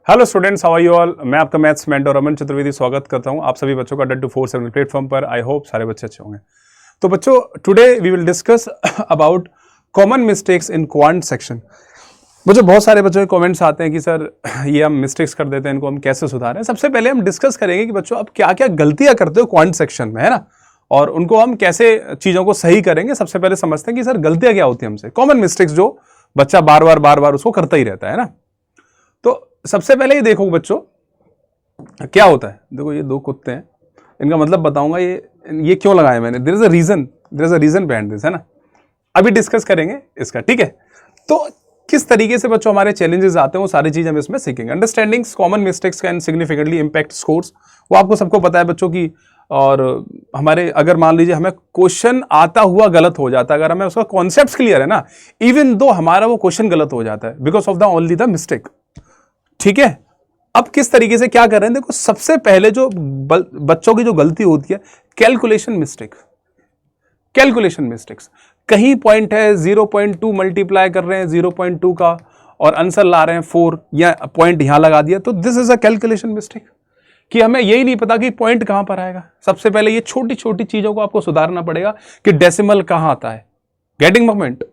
Hello students, how are you all. मैं आपका maths mentor अमन चतुर्वेदी स्वागत करता हूं आप सभी बच्चों का डट 247 प्लेटफॉर्म पर। आई होप सारे बच्चे अच्छे होंगे। तो बच्चों, today we will discuss about common mistakes in quant section. मुझे बहुत सारे बच्चों के कमेंट्स आते हैं कि सर ये हम मिस्टेक्स कर देते हैं, इनको हम कैसे सुधारें। सबसे पहले हम डिस्कस करेंगे कि बच्चों आप क्या क्या गलतियां करते हो क्वांट सेक्शन में, है ना, और उनको हम कैसे चीज़ों को सही करेंगे। सबसे पहले समझते हैं कि सर गलतियां क्या होती हैं हमसे, कॉमन मिस्टेक्स जो बच्चा बार बार उसको करता ही रहता है ना। तो सबसे पहले ये देखो बच्चों क्या होता है। देखो ये दो कुत्ते हैं, इनका मतलब बताऊंगा ये क्यों लगाए मैंने। There is a reason behind this, है ना। अभी डिस्कस करेंगे इसका, ठीक है। तो किस तरीके से बच्चों हमारे चैलेंजेस आते हैं वो सारी चीज हम इसमें सीखेंगे। Understanding common mistakes can significantly impact scores, वो आपको सबको पता है बच्चों की। और हमारे अगर मान लीजिए हमें क्वेश्चन आता हुआ गलत हो जाता है, अगर हमें उसका कॉन्सेप्ट क्लियर है ना, इवन दो हमारा वो क्वेश्चन गलत हो जाता है because of the only the mistake, ठीक है। अब किस तरीके से क्या कर रहे हैं, देखो सबसे पहले जो बच्चों की जो गलती होती है, कैलकुलेशन मिस्टेक्स। कहीं पॉइंट है 0.2 मल्टीप्लाई कर रहे हैं 0.2 का और आंसर ला रहे हैं 4, या पॉइंट यहां लगा दिया, तो this is a calculation mistake कि हमें यही नहीं पता कि पॉइंट कहां पर आएगा। सबसे पहले ये छोटी छोटी चीजों को आपको सुधारना पड़ेगा कि डेसिमल कहां आता है। Getting moment.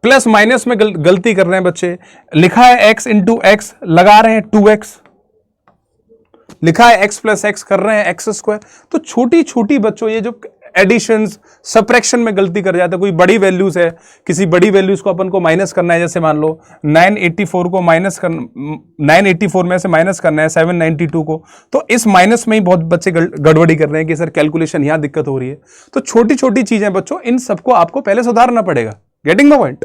प्लस माइनस में गलती कर रहे हैं बच्चे, लिखा है x इंटू एक्स, लगा रहे हैं 2x, लिखा है x प्लस एक्स, कर रहे हैं एक्स स्क्वायर। तो छोटी छोटी बच्चों ये जो एडिशंस सबट्रैक्शन में गलती कर जाते हैं, कोई बड़ी वैल्यूज है, किसी बड़ी वैल्यूज को अपन को माइनस करना है, जैसे मान लो 984 को माइनस कर 984 में से माइनस करना है 792 को, तो इस माइनस में ही बहुत बच्चे गड़बड़ी कर रहे हैं कि सर कैलकुलेशन यहां दिक्कत हो रही है। तो छोटी छोटी चीजें बच्चों, इन सबको आपको पहले सुधारना पड़ेगा। Getting the point.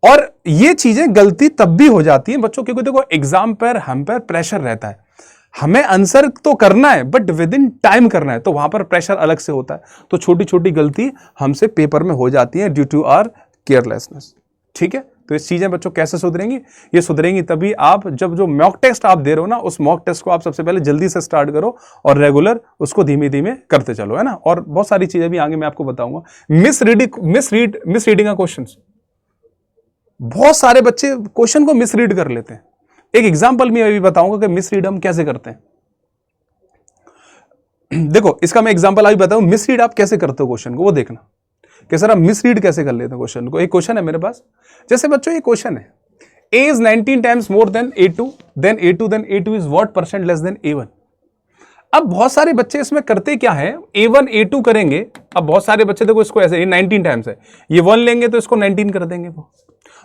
और ये चीजें गलती तब भी हो जाती हैं बच्चों, क्योंकि देखो एग्जाम पर हम पर प्रेशर रहता है, हमें आंसर तो करना है बट विद इन टाइम करना है, तो वहां पर प्रेशर अलग से होता है। तो छोटी छोटी गलती हमसे पेपर में हो जाती है ड्यू टू आवर केयरलेसनेस, ठीक है। तो ये चीजें बच्चों कैसे सुधरेंगी, ये सुधरेंगी तभी आप जब जो मॉक टेस्ट आप दे रहे हो ना, उस मॉक टेस्ट को आप सबसे पहले जल्दी से स्टार्ट करो और रेगुलर उसको धीमे धीमे करते चलो, है ना। और बहुत सारी चीजें भी आगे मैं आपको बताऊंगा। मिस रीडिंग का क्वेश्चन, बहुत सारे बच्चे क्वेश्चन को मिसरीड कर लेते हैं। एक एग्जांपल मैं अभी बताऊंगा कि मिसरीड हम कैसे करते हैं। देखो इसका मैं एग्जांपल अभी बताऊं, मिसरीड आप कैसे करते हो क्वेश्चन को, वो देखना कि सर हम मिसरीड कैसे कर लेते हैं क्वेश्चन को। एक क्वेश्चन है मेरे पास, जैसे बच्चों ये क्वेश्चन है, a is 19 times more than a2 then a2 is what percent less than a1। अब बहुत सारे बच्चे इसमें करते क्या है, a1 a2 करेंगे। अब बहुत सारे बच्चे देखो इसको ऐसे, ये 19 टाइम्स है, ये 1 लेंगे तो इसको 19 कर देंगे। वो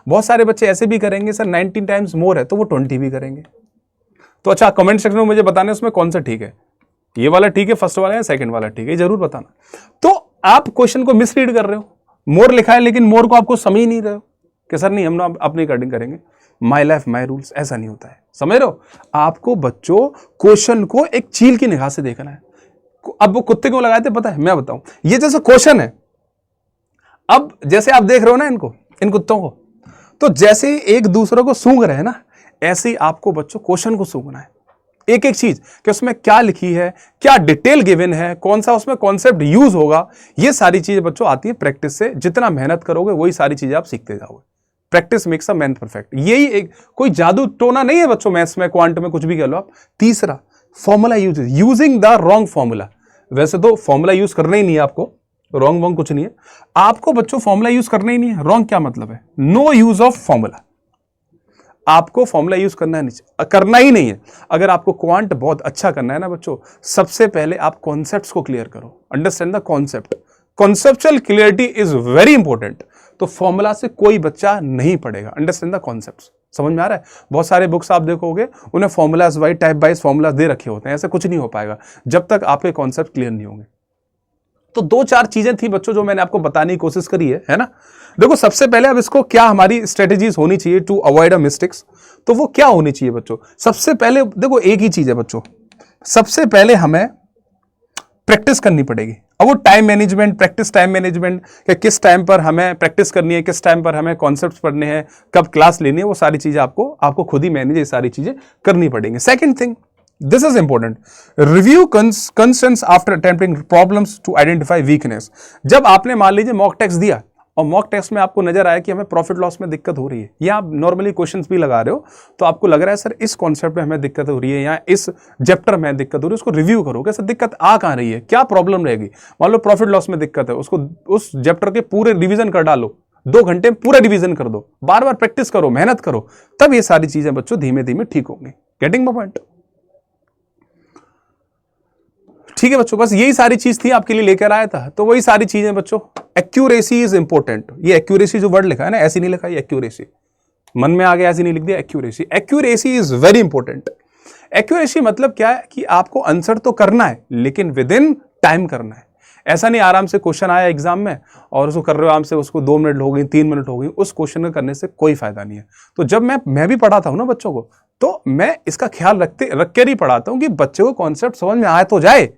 बहुत सारे बच्चे ऐसे भी करेंगे, सर 19 टाइम्स मोर है तो वो 20 भी करेंगे। तो अच्छा, कमेंट सेक्शन में मुझे बताना उसमें कौन सा ठीक है, ये वाला ठीक है फर्स्ट वाला या सेकंड वाला ठीक है, जरूर बताना। तो आप क्वेश्चन को मिसरीड कर रहे हो, मोर लिखा है लेकिन मोर को आपको समझ नहीं रहे हो कि सर नहीं हम ना अपनी अकॉर्डिंग करेंगे, माई लाइफ माई रूल्स, ऐसा नहीं होता है, समझ रहे हो। आपको बच्चों क्वेश्चन को एक चील की निगाह से देखना है। अब वो कुत्ते क्यों लगाए थे पता है, मैं बताऊं। ये जैसे क्वेश्चन है, अब जैसे आप देख रहे हो ना इनको, इन कुत्तों को, तो जैसे एक दूसरे को सूंघ रहे हैं ना, ऐसे ही आपको बच्चों क्वेश्चन को सूंघना है, एक एक चीज कि उसमें क्या लिखी है, क्या डिटेल गिवन है, कौन सा उसमें कॉन्सेप्ट यूज होगा। ये सारी चीजें बच्चों आती है प्रैक्टिस से। जितना मेहनत करोगे वही सारी चीजें आप सीखते जाओगे। Practice makes a man perfect, यही एक कोई जादू टोना नहीं है बच्चों, मैथ्स में क्वांट में कुछ भी कह लो आप। तीसरा, formula using the wrong formula. वैसे तो फॉर्मूला यूज करना ही नहीं है आपको, रॉन्ग वॉन्ग कुछ नहीं है आपको बच्चों, फॉर्मूला यूज करना ही नहीं है। रॉन्ग क्या मतलब है, नो यूज ऑफ फॉर्मूला। आपको फॉर्मूला यूज करना ही नहीं है। अगर आपको क्वांट बहुत अच्छा करना है ना बच्चों, सबसे पहले आप कॉन्सेप्ट्स को क्लियर करो, understand the concept. Conceptual clarity is very important. तो फॉर्मूला से कोई बच्चा नहीं पढ़ेगा, अंडरस्टैंड द कॉन्सेप्ट्स। समझ में आ रहा है। बहुत सारे बुक्स आप देखोगे उन्हें formulas wise type wise formulas दे रखे होते हैं, ऐसे कुछ नहीं हो पाएगा जब तक आपके कॉन्सेप्ट क्लियर नहीं होंगे। तो दो चार चीजें थी बच्चों जो मैंने आपको बताने की कोशिश करी है ना। देखो सबसे पहले अब इसको क्या हमारी स्ट्रेटेजीज होनी चाहिए टू अवॉइड अ मिस्टेक्स, तो वो क्या होनी चाहिए बच्चों। सबसे पहले देखो एक ही चीज है बच्चों, सबसे पहले हमें प्रैक्टिस करनी पड़ेगी। अब वो time management, practice time management, कि किस टाइम पर हमें प्रैक्टिस करनी है, किस टाइम पर हमें कॉन्सेप्ट्स पढ़ने हैं, कब क्लास लेनी है, वो सारी चीजें आपको खुद ही मैनेज, ये सारी चीजें करनी पड़ेंगी। Second thing, this is important, review constraints after attempting problems to identify weakness. जब आपने मान लीजिए मॉक टेस्ट दिया और मॉक टेस्ट में आपको नजर आया कि हमें प्रॉफिट लॉस में दिक्कत हो रही है, या आप नॉर्मली क्वेश्चंस भी लगा रहे हो तो आपको लग रहा है सर इस कॉन्सेप्ट में हमें दिक्कत हो रही है या इस चैप्टर में दिक्कत हो रही है, उसको रिव्यू करो कि सर दिक्कत आ कहाँ रही है, क्या प्रॉब्लम रहेगी। मान लो प्रॉफिट लॉस में दिक्कत है, उसको उस चैप्टर के पूरे रिविजन कर डालो, 2 घंटे में पूरा रिवीजन कर दो, बार बार प्रैक्टिस करो, मेहनत करो, तब ये सारी चीजें बच्चों धीमे धीमे ठीक होंगी। Getting my point? ठीक है बच्चों, बस यही सारी चीज थी आपके लिए लेकर आया था। तो वही सारी चीजें बच्चों, एक्यूरेसी इज इंपॉर्टेंट। ये एक्यूरेसी जो वर्ड लिखा है ना, ऐसी नहीं लिखा, ये एक्यूरेसी मन में आ गया, ऐसी नहीं लिख दिया, accuracy. Accuracy is very important. Accuracy मतलब क्या है कि आपको आंसर तो करना है लेकिन विद इन टाइम करना है। ऐसा नहीं आराम से क्वेश्चन आया एग्जाम में और उसको कर रहे हो आराम से, उसको 2 मिनट हो गई, 3 मिनट हो गई, उस क्वेश्चन को करने से कोई फायदा नहीं है। तो जब मैं भी पढ़ाता हूं ना बच्चों को, तो मैं इसका ख्याल रख कर ही पढ़ाता हूं कि बच्चे को कॉन्सेप्ट समझ में आए तो जाए।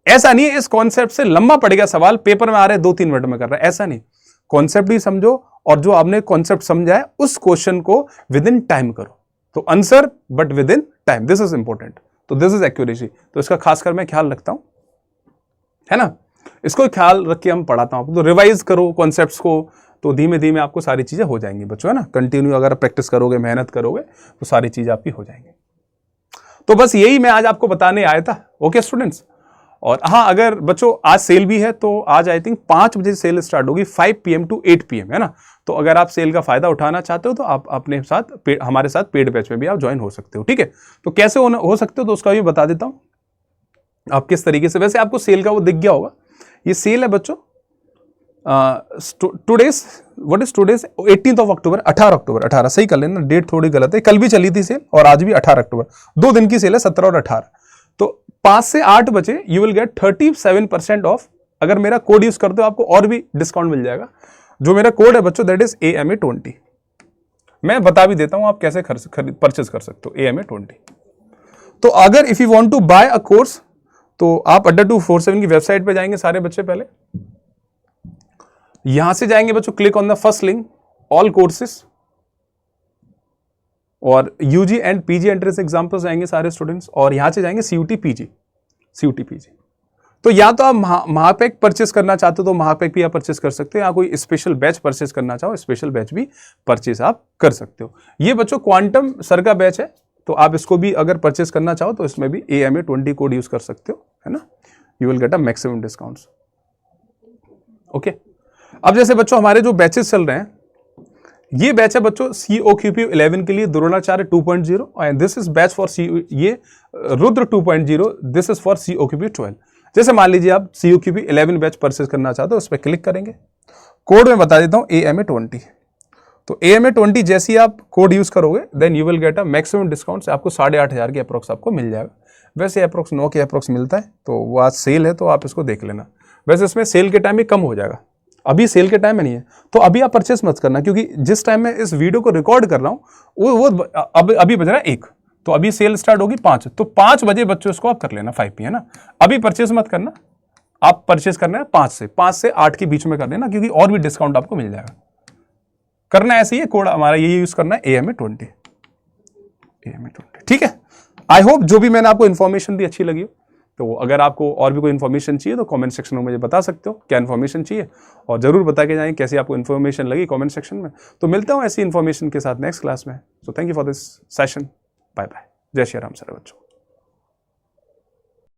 ऐसा नहीं है इस कॉन्सेप्ट से लंबा पड़ेगा सवाल, पेपर में आ रहे 2-3 मिनट में कर रहा है, ऐसा नहीं। कॉन्सेप्ट भी समझो और जो आपने कॉन्सेप्ट समझा है उस क्वेश्चन को विद इन टाइम करो। तो answer but with in time, this is important. तो दिस इज एक्यूरेसी। तो इसका खासकर मैं ख्याल रखता हूं, है ना, इसको ख्याल रख के हम पढ़ाता हूं। तो रिवाइज करो कॉन्सेप्ट्स को, तो धीमे धीमे आपको सारी चीजें हो जाएंगी बच्चों, है ना। कंटिन्यू अगर प्रैक्टिस करोगे, मेहनत करोगे तो सारी चीजें आपकी हो जाएंगी। तो बस यही मैं आज आपको बताने आया था। ओके स्टूडेंट्स, और हाँ अगर बच्चों आज सेल भी है तो आज आई थिंक 5 बजे सेल स्टार्ट होगी, 5 PM to 8 PM, है ना। तो अगर आप सेल का फायदा उठाना चाहते हो तो आप अपने साथ हमारे साथ पेड बैच में भी आप ज्वाइन हो सकते हो। ठीक है, तो कैसे हो सकते हो तो उसका भी बता देता हूं आप किस तरीके से। वैसे आपको सेल का वो दिख गया होगा, ये सेल है बच्चों टुडेस, व्हाट इज टुडेस, 18 अक्टूबर, 18 अक्टूबर, 18 सही कर लेना, डेट थोड़ी गलत है, कल भी चली थी सेल और आज भी 18 अक्टूबर, 2 दिन की सेल है, 17 और 18। तो 5 से 8 बजे यू विल गेट 37% ऑफ। अगर मेरा कोड यूज करते हो आपको और भी डिस्काउंट मिल जाएगा। जो मेरा कोड है बच्चों दैट इज AMA20। मैं बता भी देता हूं आप कैसे परचेज कर सकते हो, AMA20। तो अगर if you want to buy a course तो आप अड्डा 247 की वेबसाइट पे जाएंगे सारे बच्चे, पहले यहां से जाएंगे बच्चों, click on the first link, all courses, और UG and PG entrance examples जाएंगे सारे स्टूडेंट्स, और यहां से जाएंगे CUT PG। तो या तो आप महापैक परचेस करना चाहते हो तो महापैक भी आप परचेस कर सकते हो, या कोई स्पेशल बैच परचेस करना चाहो स्पेशल बैच भी परचेस आप कर सकते हो। ये बच्चों क्वांटम सर का बैच है, तो आप इसको भी अगर परचेस करना चाहो तो इसमें भी AMA20 कोड यूज कर सकते हो, है ना। You will get a maximum discounts. Okay, अब जैसे बच्चों हमारे जो बैचेस चल रहे हैं, ये बैच है बच्चों COQP 11 के लिए Dronacharya 2.0, and this is batch for ये Rudra 2.0, this is for COQP 12। जैसे मान लीजिए आप COQP 11 बैच परचेस करना चाहते हो, उस पर क्लिक करेंगे, कोड में बता देता हूं AMA20। तो AMA20 जैसे ही आप कोड यूज करोगे then you will get a maximum discount, आपको 8,500 के अप्रोक्स आपको मिल जाएगा। वैसे अप्रोक्स 9 के अप्रोक्स मिलता है, तो वो आज सेल है तो आप इसको देख लेना। वैसे इसमें सेल के टाइम ही कम हो जाएगा, अभी सेल के टाइम में नहीं है, तो अभी आप परचेस मत करना, क्योंकि जिस टाइम मैं इस वीडियो को रिकॉर्ड कर रहा हूं वो अभी बज रहा है 1, तो अभी सेल स्टार्ट होगी 5, तो 5 बजे बच्चों इसको आप कर लेना 5 PM, है ना। अभी परचेस मत करना, आप परचेस करना है 5 से 8 के बीच में कर लेना, क्योंकि और भी डिस्काउंट आपको मिल जाएगा। करना ऐसे ही है, कोड हमारा ये यूज करना है AMA20। ठीक है, आई होप जो भी मैंने आपको इन्फॉर्मेशन दी अच्छी लगी हो। तो अगर आपको और भी कोई इन्फॉर्मेशन चाहिए तो कमेंट सेक्शन में मुझे बता सकते हो क्या इन्फॉर्मेशन चाहिए, और जरूर बता के जाएं कैसी आपको इन्फॉर्मेशन लगी कमेंट सेक्शन में। तो मिलता हूं ऐसी इन्फॉर्मेशन के साथ नेक्स्ट क्लास में। So thank you for this session, bye bye, जय श्री राम सारे बच्चों।